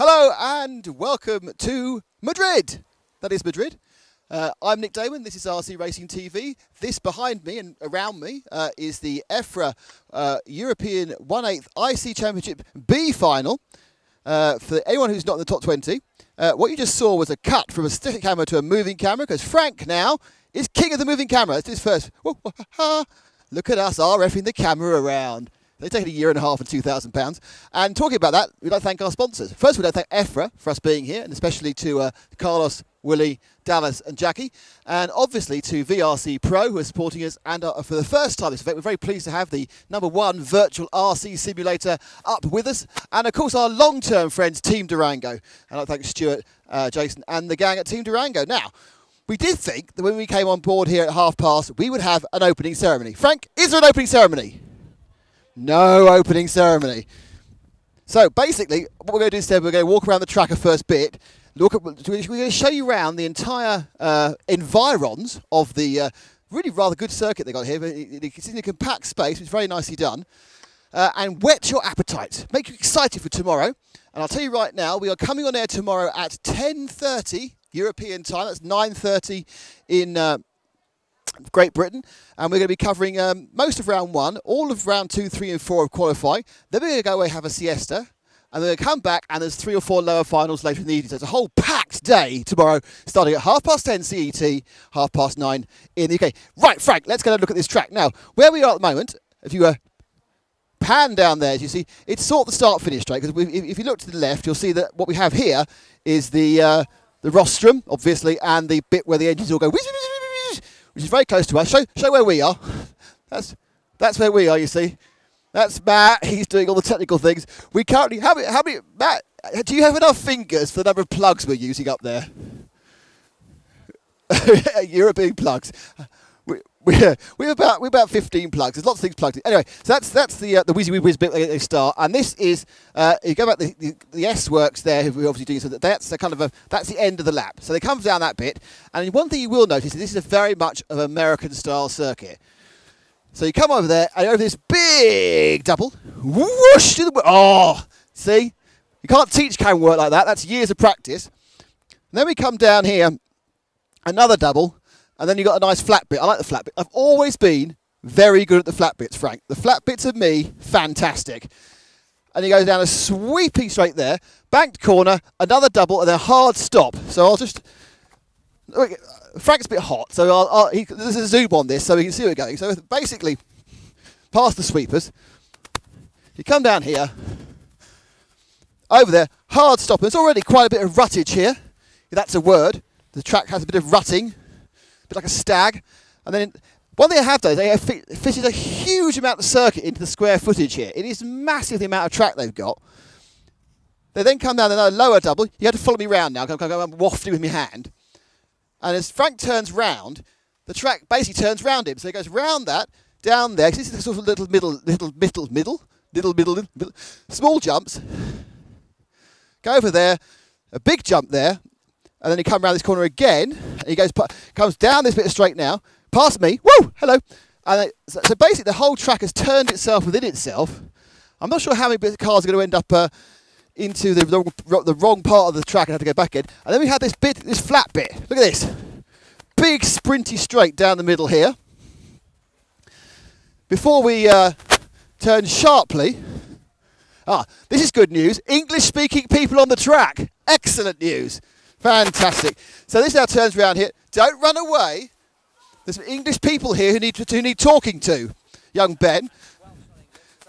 Hello and welcome to Madrid. That is Madrid. I'm Nick Damon, this is RC Racing TV. This behind me and around me is the EFRA European 1/8 IC Championship B final. For anyone who's not in the top 20, what you just saw was a cut from a static camera to a moving camera, because Frank now is king of the moving camera. It's his first. Look at us RFing the camera around. They take a year and a half and £2,000. And talking about that, we'd like to thank our sponsors. First, we'd like to thank EFRA for us being here, and especially to Carlos, Willie, Dallas and Jackie. And obviously to VRC Pro, who are supporting us. And for the first time this event, we're very pleased to have the #1 virtual RC simulator up with us. And of course, our long-term friends, Team Durango. And I'd like to thank Stuart, Jason and the gang at Team Durango. Now, we did think that when we came on board here at 1:30, we would have an opening ceremony. Frank, is there an opening ceremony? No opening ceremony. So basically, what we're going to do instead, we're going to walk around the track a first bit. We're going to show you around the entire environs of the really rather good circuit they got here. It's in a compact space, which is very nicely done. And whet your appetite. Make you excited for tomorrow. And I'll tell you right now, we are coming on air tomorrow at 10:30 European time. That's 9:30 in Great Britain, and we're going to be covering most of round 1, all of round 2, 3 and 4 of qualifying. Then we're going to go away, have a siesta, and then we're going to come back, and there's 3 or 4 lower finals later in the evening. So it's a whole packed day tomorrow, starting at 10:30 CET, 9:30 in the UK. Right, Frank, let's go and look at this track. Now, where we are at the moment, if you pan down there, as you see, it's sort of the start-finish straight, because if you look to the left, you'll see that what we have here is the rostrum, obviously, and the bit where the engines all go whiz, whiz, whiz, whiz, which is very close to us. Show where we are. That's where we are, you see. That's Matt. He's doing all the technical things. We currently, how many, Matt, do you have enough fingers for the number of plugs we're using up there? European plugs. We're about 15 plugs. There's lots of things plugged in. Anyway, so that's the whizzy whiz bit they start, and this is you go back the S works there. Who we're obviously doing, so that's the kind of that's the end of the lap. So they come down that bit, and one thing you will notice is this is a very much of American style circuit. So you come over there and over this big double, whoosh to the see, you can't teach camera work like that. That's years of practice. And then we come down here, another double. And then you've got a nice flat bit. I like the flat bit. I've always been very good at the flat bits, Frank. The flat bits of me, fantastic. And he goes down a sweeping straight there. Banked corner, another double, and a hard stop. So I'll just... Frank's a bit hot, so there's a zoom on this so we can see where we're going. So basically, past the sweepers, you come down here, over there, hard stop. There's already quite a bit of ruttage here. If that's a word. The track has a bit of rutting. Like a stag. And then one thing I have done is they have fitted a huge amount of circuit into the square footage here. It is massive, the amount of track they've got. They then come down another lower double. You have to follow me round now. I'm wafting with my hand. And as Frank turns round, the track basically turns round him. So he goes round that, down there. This is the sort of little middle, small jumps. Go over there, a big jump there. And then he comes around this corner again, and he comes down this bit of straight now, past me, woo, hello. And so basically the whole track has turned itself within itself. I'm not sure how many cars are going to end up into the wrong part of the track and have to go back in. And then we have this flat bit. Look at this. Big sprinty straight down the middle here. Before we turn sharply, this is good news. English-speaking people on the track. Excellent news. Fantastic. So this now turns around here. Don't run away. There's some English people here who need talking to. Young Ben.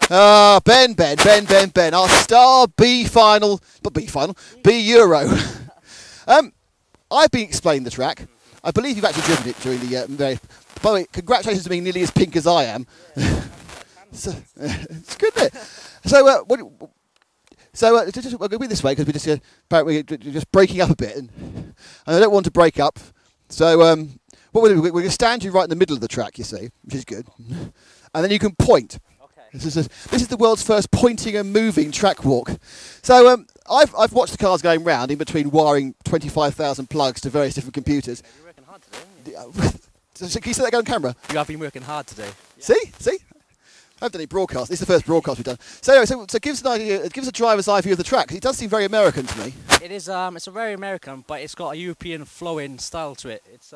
Ben. Our star B final. Not B final. B Euro. I've been explaining the track. I believe you've actually driven it during the... by the way, congratulations on being nearly as pink as I am. So, it's good, isn't it? So, we'll go this way because we're just breaking up a bit, and I don't want to break up. So what we're going to stand you right in the middle of the track, you see, which is good, and then you can point. Okay. This is the world's first pointing and moving track walk. So I've watched the cars going round in between wiring 25,000 plugs to various different computers. You're working hard today, haven't you? So can you say that on camera? You have been working hard today. Yeah. See? I haven't done any broadcast. This is the first broadcast we've done. So anyway, so give us an idea, give us a driver's eye view of the track. It does seem very American to me. It is. It's a very American, but it's got a European flowing style to it. It's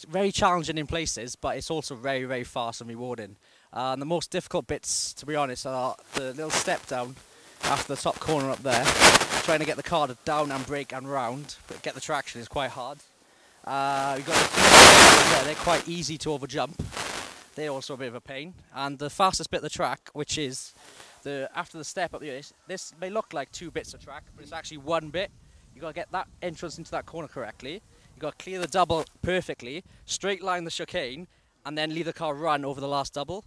very challenging in places, but it's also very, very fast and rewarding. The most difficult bits, to be honest, are the little step down after the top corner up there. Trying to get the car to down and brake and round, but get the traction is quite hard. We've got the there, they're quite easy to overjump. They're also a bit of a pain. And the fastest bit of the track, which is after the step up here, this may look like 2 bits of track, but it's actually 1 bit. You've got to get that entrance into that corner correctly. You've got to clear the double perfectly, straight line the chicane, and then leave the car run over the last double.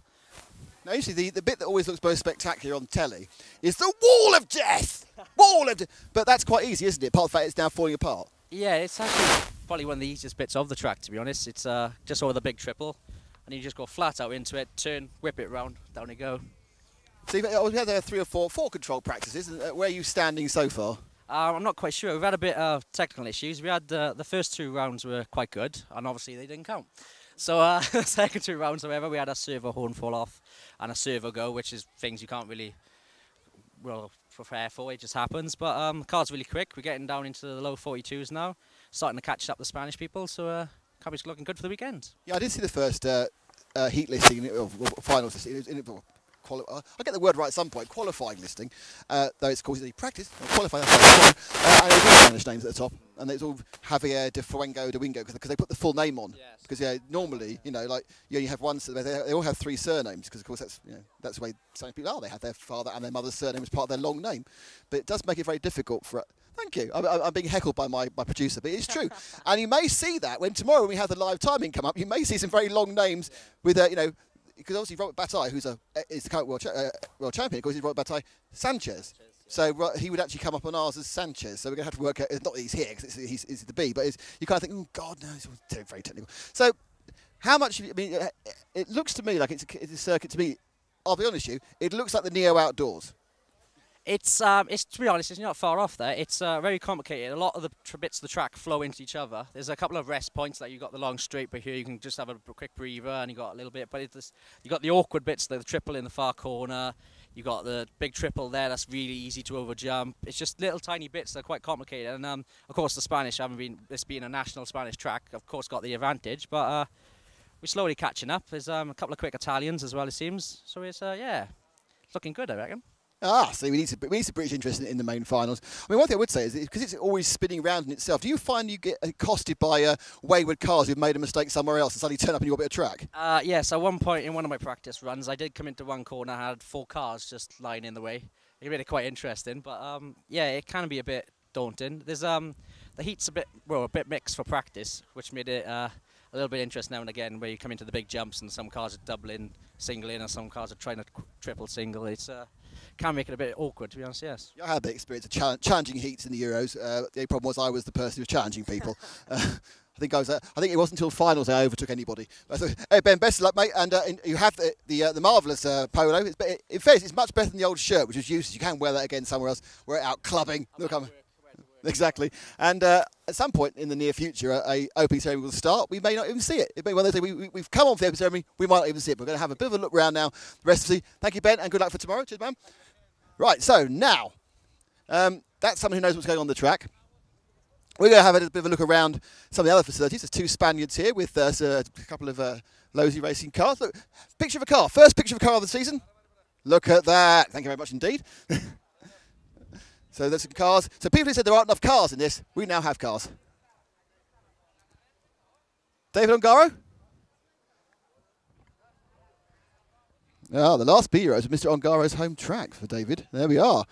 Now, usually the bit that always looks most spectacular on telly is the wall of death! Wall of death! But that's quite easy, isn't it? Apart from the fact it's now falling apart. Yeah, it's actually probably one of the easiest bits of the track, to be honest. It's just over the big triple, and you just go flat out into it, turn, whip it round, down you go. So we had 3 or 4 control practices. Where are you standing so far? I'm not quite sure. We've had a bit of technical issues. We had the first 2 rounds were quite good, and obviously they didn't count. So the second 2 rounds, however, we had a servo horn fall off and a servo go, which is things you can't really prepare for. It just happens. But the car's really quick. We're getting down into the low 42s now, starting to catch up the Spanish people. So car's looking good for the weekend. Yeah, I did see the first heat listing, or finals listing. I get the word right at some point, qualifying listing, though it's called the practice, qualifying, and it's all Spanish names at the top, and it's all Javier de Fuengo de Wingo, because they put the full name on, yes. Because normally, like, you only have one, they all have 3 surnames, because of course that's the way some people are, they have their father and their mother's surname as part of their long name, but it does make it very difficult for Thank you. I'm being heckled by my producer, but it's true. And you may see that when tomorrow, when we have the live timing come up, you may see some very long names with, because obviously Robert Bataille, is the current world champion, of course, he's Robert Bataille Sanchez. So he would actually come up on ours as Sanchez. So we're going to have to work out, not that he's here, because he's the B, but you kind of think, oh, God, no, it's very technical. So how much, it looks to me like it's a circuit to me, I'll be honest with you, it looks like the Neo Outdoors. It's to be honest, it's not far off there. It's very complicated. A lot of the bits of the track flow into each other. There's a couple of rest points, like you've got the long straight, but here you can just have a quick breather, and you got a little bit. But you got the awkward bits, like the triple in the far corner. You got the big triple there. That's really easy to overjump. It's just little tiny bits that are quite complicated. And of course, the Spanish, this being a national Spanish track, of course, got the advantage. But we're slowly catching up. There's a couple of quick Italians as well, it seems. So it's it's looking good, I reckon. So we need some British interest in the main finals. I mean, one thing I would say is because it's always spinning around in itself, do you find you get accosted by wayward cars who've made a mistake somewhere else and suddenly turn up in your bit of track? Yes, at one point in one of my practice runs, I did come into one corner, I had 4 cars just lying in the way. It made it quite interesting, but yeah, it can be a bit daunting. There's the heat's a bit mixed for practice, which made it a little bit interesting now and again, where you come into the big jumps and some cars are doubling, singling, and some cars are trying to triple single. It's can make it a bit awkward, to be honest, yes. I had a bit of experience of challenging heats in the Euros. The only problem was I was the person who was challenging people. I think it wasn't until finals I overtook anybody. Hey Ben, best of luck, mate. And you have the marvellous polo. In fairness, it's much better than the old shirt, which was useless. You can wear that again somewhere else. We're out clubbing. Exactly. And at some point in the near future, a opening ceremony will start. We may not even see it. It may be one of those days we've come on for the opening ceremony. We might not even see it. We're going to have a bit of a look around now. The rest of the thank you, Ben, and good luck for tomorrow. Cheers, man. Right. So now, that's someone who knows what's going on the track. We're going to have a bit of a look around some of the other facilities. There's 2 Spaniards here with a couple of Losi racing cars. Look, picture of a car. First picture of a car of the season. Look at that. Thank you very much indeed. So there's some cars. So people who said there aren't enough cars in this, we now have cars. David Ongaro? Ah, the last B Euros of Mr. Ongaro's home track for David. There we are.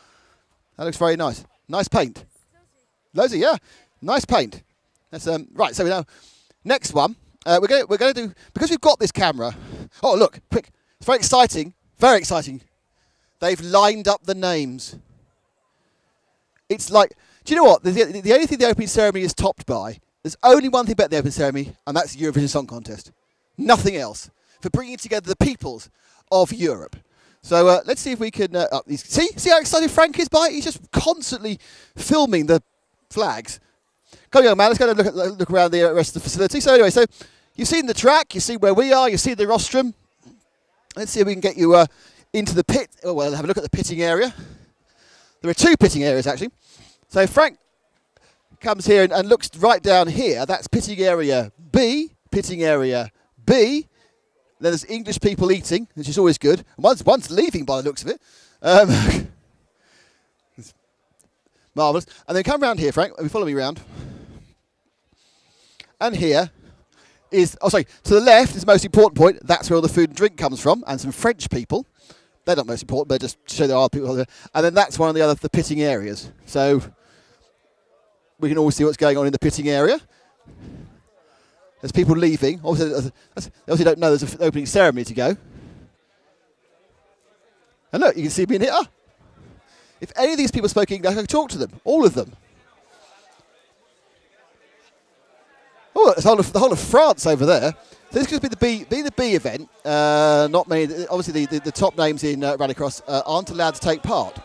That looks very nice. Nice paint. Losi, yeah. Nice paint. That's right. So now, next one. We're going to do, because we've got this camera. Oh, look, quick! It's very exciting. Very exciting. They've lined up the names. It's like, do you know what? The only thing the opening ceremony is topped by, there's only one thing about the opening ceremony, and that's the Eurovision Song Contest. Nothing else. For bringing together the peoples of Europe. So let's see if we can up these. See how excited Frank is by it? He's just constantly filming the flags. Come on, man. Let's go and look around the rest of the facility. So anyway, so you've seen the track, you've seen where we are, you've seen the rostrum. Let's see if we can get you into the pit. Oh, well, have a look at the pitting area. There are 2 pitting areas, actually. So Frank comes here and looks right down here. That's pitting area B, pitting area B. Then there's English people eating, which is always good. And one's leaving by the looks of it. It's marvellous. And then come round here, Frank, and follow me round. And here is, to the left is the most important point. That's where all the food and drink comes from, and some French people. They're not most important, but just show there are people there. And then that's one of the pitting areas. So we can always see what's going on in the pitting area. There's people leaving. Obviously, they obviously don't know there's an opening ceremony to go. And look, you can see me in here. If any of these people spoke English, I could talk to them. All of them. Oh, it's the whole of France over there. So this could be the B event. Not many. Obviously, the top names in Rallycross aren't allowed to take part.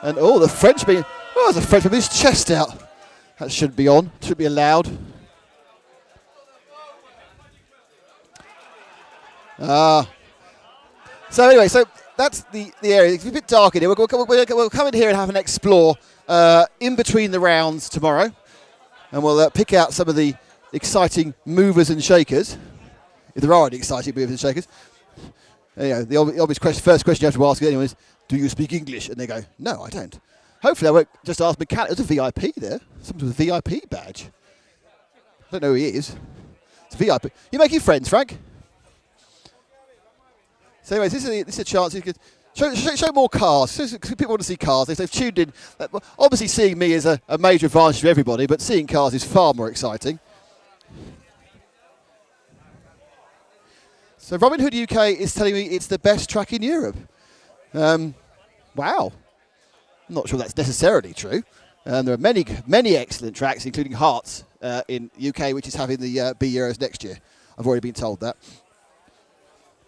And the French being. Oh, there's a French with his chest out. That shouldn't be on. Shouldn't be allowed. So anyway, that's the area. It's a bit dark in here. We'll come in here and have an explore in between the rounds tomorrow, and we'll pick out some of the exciting movers and shakers, if there are any exciting movers and shakers. Anyway, the obvious first question you have to ask anyone is, do you speak English? And they go, no, I don't. Hopefully I won't just ask mechanic. There's a VIP there. Someone with a VIP badge. I don't know who he is. It's a VIP. You making friends, Frank? So anyways, this is a chance you could show more cars. People want to see cars. They've tuned in. Obviously seeing me is a major advantage for everybody, but seeing cars is far more exciting. So Robin Hood UK is telling me it's the best track in Europe. Wow. I'm not sure that's necessarily true. There are many excellent tracks, including Hearts in UK, which is having the B Euros next year. I've already been told that.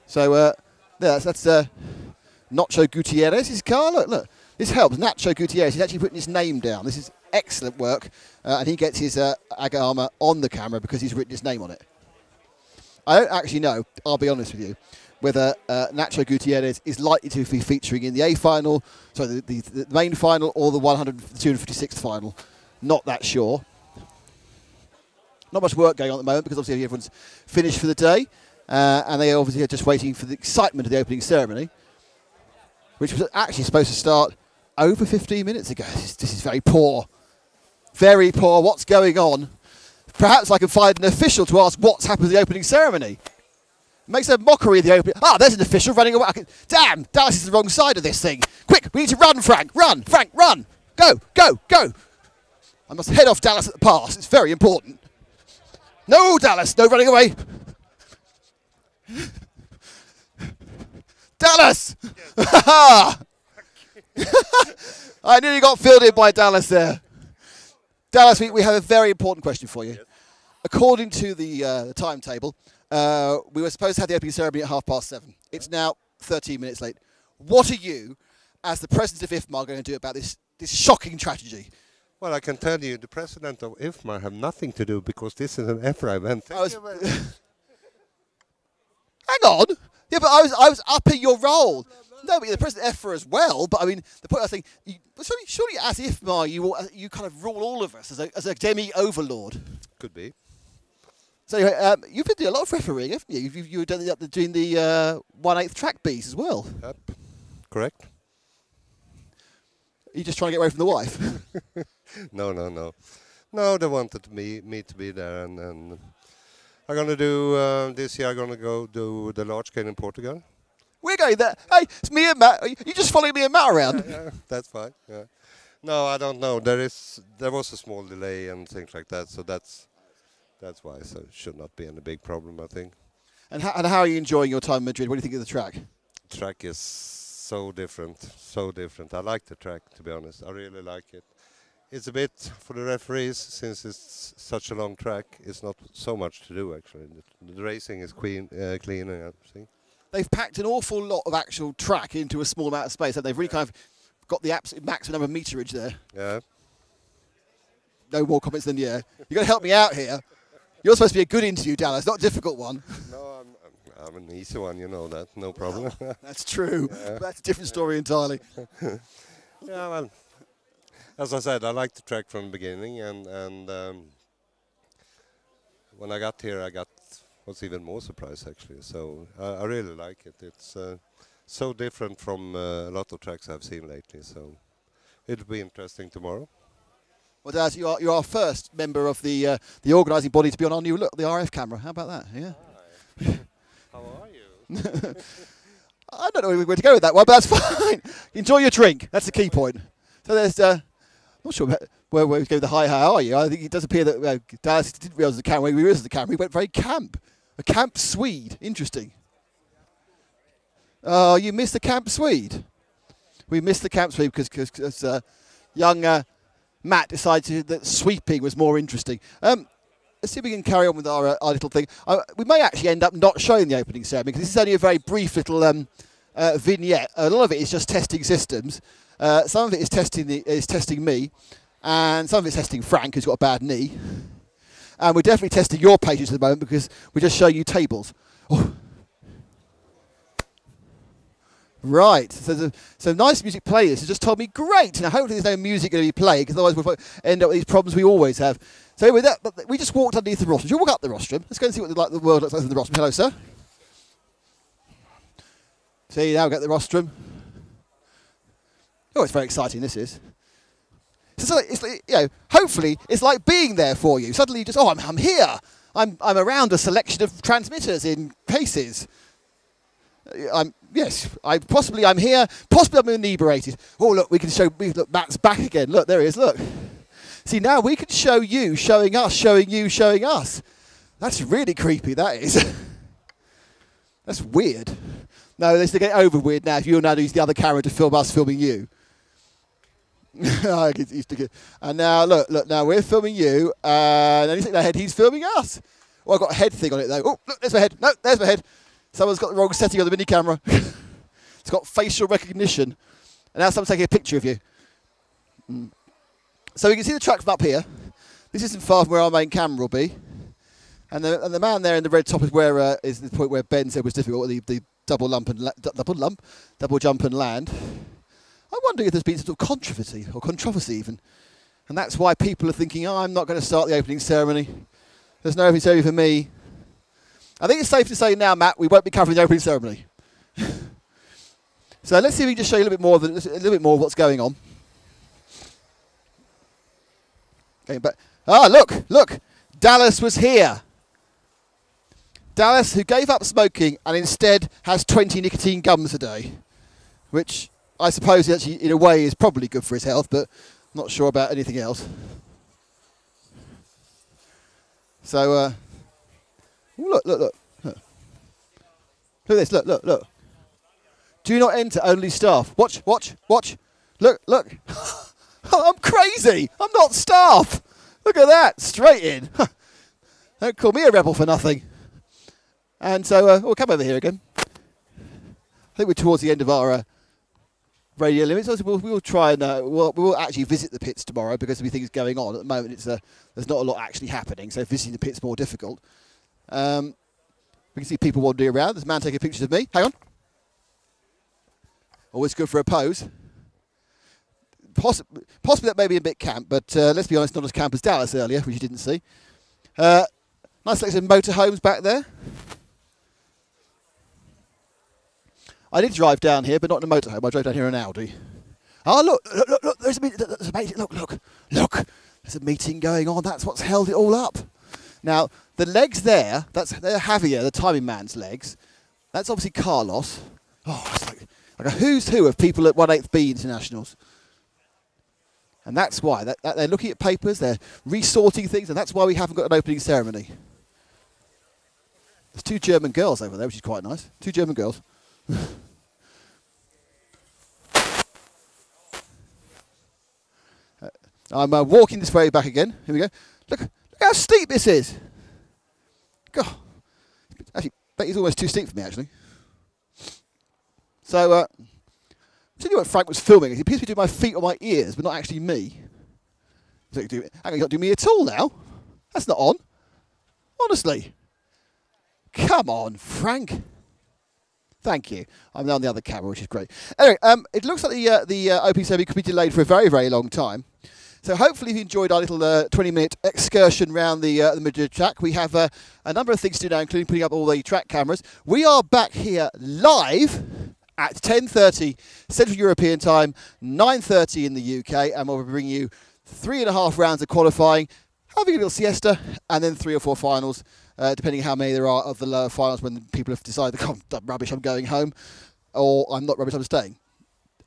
So that's Nacho Gutierrez's car. Look, this helps. Nacho Gutierrez, he's actually putting his name down. This is excellent work. And he gets his Agama on the camera because he's written his name on it. I don't actually know, I'll be honest with you, whether Nacho Gutierrez is likely to be featuring in the A final, sorry, the main final, or the 256th final. Not that sure. Not much work going on at the moment because obviously everyone's finished for the day, and they obviously are just waiting for the excitement of the opening ceremony, which was actually supposed to start over 15 minutes ago. This is very poor. Very poor. What's going on? Perhaps I can find an official to ask what's happened to the opening ceremony. Makes a mockery of the opening. There's an official running away. Damn, Dallas is the wrong side of this thing. Quick, we need to run, Frank. Run, Frank, run. Go, go, go. I must head off Dallas at the pass. It's very important. No, Dallas, no running away. Dallas! Yes. I nearly got filled in by Dallas there. Dallas, we have a very important question for you. Yes. According to the timetable, we were supposed to have the opening ceremony at 7:30. It's now 13 minutes late. What are you, as the president of IFMAR, going to do about this shocking tragedy? Well, I can tell you, the president of IFMAR have nothing to do because this is an EFRA event. Hang on. Yeah, but I was upping your role. No, but you're the president of EFRA as well. But I mean, the point I was saying, surely as IFMAR, you kind of rule all of us as a demi-overlord. Could be. So you've been doing a lot of refereeing, haven't you? You've done doing the 1/8 track Bs as well. Yep, correct. Are you just trying to get away from the wife? No. No, they wanted me to be there, and I'm gonna do this year. I'm gonna go do the large scale in Portugal. We're going there. Hey, it's me and Matt. You just follow me and Matt around. Yeah, that's fine. Yeah. No, I don't know. There was a small delay and things like that, so that's why. So it should not be any big problem, I think. And how are you enjoying your time in Madrid? What do you think of the track? The track is so different, so different. I like the track, to be honest. I really like it. It's a bit, for the referees, since it's such a long track, it's not so much to do, actually. The racing is clean and everything. They've packed an awful lot of actual track into a small amount of space, and they've really kind of got the absolute maximum number of meterage there. Yeah. No more comments than yeah. You've got to help me out here. You're supposed to be a good interview, Dallas, not a difficult one. No, I'm an easy one, you know that, no problem. That's true. Yeah. That's a different story entirely. Yeah, well, as I said, I liked the track from the beginning, and when I got here, was even more surprised actually. So I really like it. It's so different from a lot of tracks I've seen lately. So it'll be interesting tomorrow. Well, Daz, you're our first member of the organising body to be on our new look, the RF camera. How about that? Yeah. Hi. How are you? I don't know where to go with that one, but that's fine. Enjoy your drink. That's the key point. So there's, I'm not sure where we go with the hi, how are you? I think it does appear that Daz didn't realise the camera. He realised the camera. He went very camp. A camp Swede. Interesting. Oh, you missed the camp Swede. We missed the camp Swede because young Matt decided that sweeping was more interesting. Let's see if we can carry on with our little thing. We may actually end up not showing the opening ceremony because this is only a very brief little vignette. A lot of it is just testing systems. Some of it is testing me, and some of it's testing Frank, who's got a bad knee. And we're definitely testing your patience at the moment because we're just showing you tables. Oh. Right, so nice music playlist has just told me, great. Now hopefully there's no music going to be played because otherwise we'll end up with these problems we always have. So with that, we just walked underneath the rostrum. Shall we walk up the rostrum? Let's go and see what the world looks like from the rostrum. Hello, sir. See, now we've got the rostrum. Oh, it's very exciting, this is. So it's like, you know, hopefully it's like being there for you. Suddenly you just, oh, I'm here. I'm around a selection of transmitters in cases. I'm here. Possibly I'm inebriated. Oh, look, we can show. Look, Matt's back again. Look, there he is. Look. See, now we can show you, showing us, showing you, showing us. That's really creepy. That is. That's weird. No, let's get over weird now. If you'll now use the other camera to film us filming you. And now look. Now we're filming you, and then you think the head. He's filming us. Oh, I've got a head thing on it though. Oh, look, there's my head. No, there's my head. Someone's got the wrong setting on the mini camera. It's got facial recognition. And now someone's taking a picture of you. So we can see the track from up here. This isn't far from where our main camera will be. And the man there in the red top is where is the point where Ben said was difficult, the double jump and land. I'm wondering if there's been some sort of controversy even. And that's why people are thinking, oh, I'm not going to start the opening ceremony. There's no opening ceremony for me. I think it's safe to say now, Matt, we won't be covering the opening ceremony. So let's see if we can just show you a little bit more of what's going on. Okay, but look, Dallas was here. Dallas, who gave up smoking and instead has 20 nicotine gums a day, which I suppose actually in a way is probably good for his health, but I'm not sure about anything else. So. Look. Look at this, look. Do not enter, only staff. Watch. Look. Oh, I'm crazy. I'm not staff. Look at that, straight in. Don't call me a rebel for nothing. And so, we'll come over here again. I think we're towards the end of our radio limits. We'll try and, we'll actually visit the pits tomorrow because there'll be things going on. At the moment, there's not a lot actually happening, so visiting the pit's more difficult. We can see people wandering around. There's a man taking pictures of me. Hang on. Always good for a pose. Possibly that may be a bit camp, but let's be honest, not as camp as Dallas earlier, which you didn't see. Nice selection of motorhomes back there. I did drive down here, but not in a motorhome. I drove down here in an Audi. Oh, look. There's a meeting. Look. There's a meeting going on. That's what's held it all up. Now, the legs there, they're Javier, the timing man's legs. That's obviously Carlos. Oh, it's like a who's who of people at 1/8B internationals. And that's why. They're looking at papers, they're resorting things, and that's why we haven't got an opening ceremony. There's 2 German girls over there, which is quite nice. 2 German girls. I'm walking this way back again. Here we go. Look how steep this is. God. Actually, I bet it's almost too steep for me, actually. So, I'll tell you what Frank was filming. He appears to be doing my feet on my ears, but not actually me. So you can't do me at all now. That's not on. Honestly. Come on, Frank. Thank you. I'm on the other camera, which is great. Anyway, it looks like the Opening Ceremony could be delayed for a very, very long time. So hopefully you enjoyed our little 20-minute excursion around the Madrid track. We have a number of things to do now, including putting up all the track cameras. We are back here live at 10:30 Central European Time, 9:30 in the UK, and we'll bring you 3.5 rounds of qualifying, having a little siesta, and then 3 or 4 finals, depending how many there are of the lower finals when people have decided, oh, rubbish, I'm going home, or I'm not rubbish, I'm staying.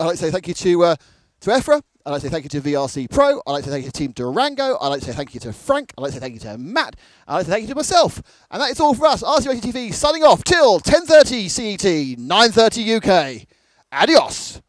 I'd like to say thank you to EFRA. I'd like to say thank you to VRC Pro. I'd like to thank you to Team Durango. I'd like to say thank you to Frank. I'd like to say thank you to Matt. I'd like to thank you to myself. And that is all for us. RC Racing TV signing off till 10:30 CET, 9:30 UK. Adios.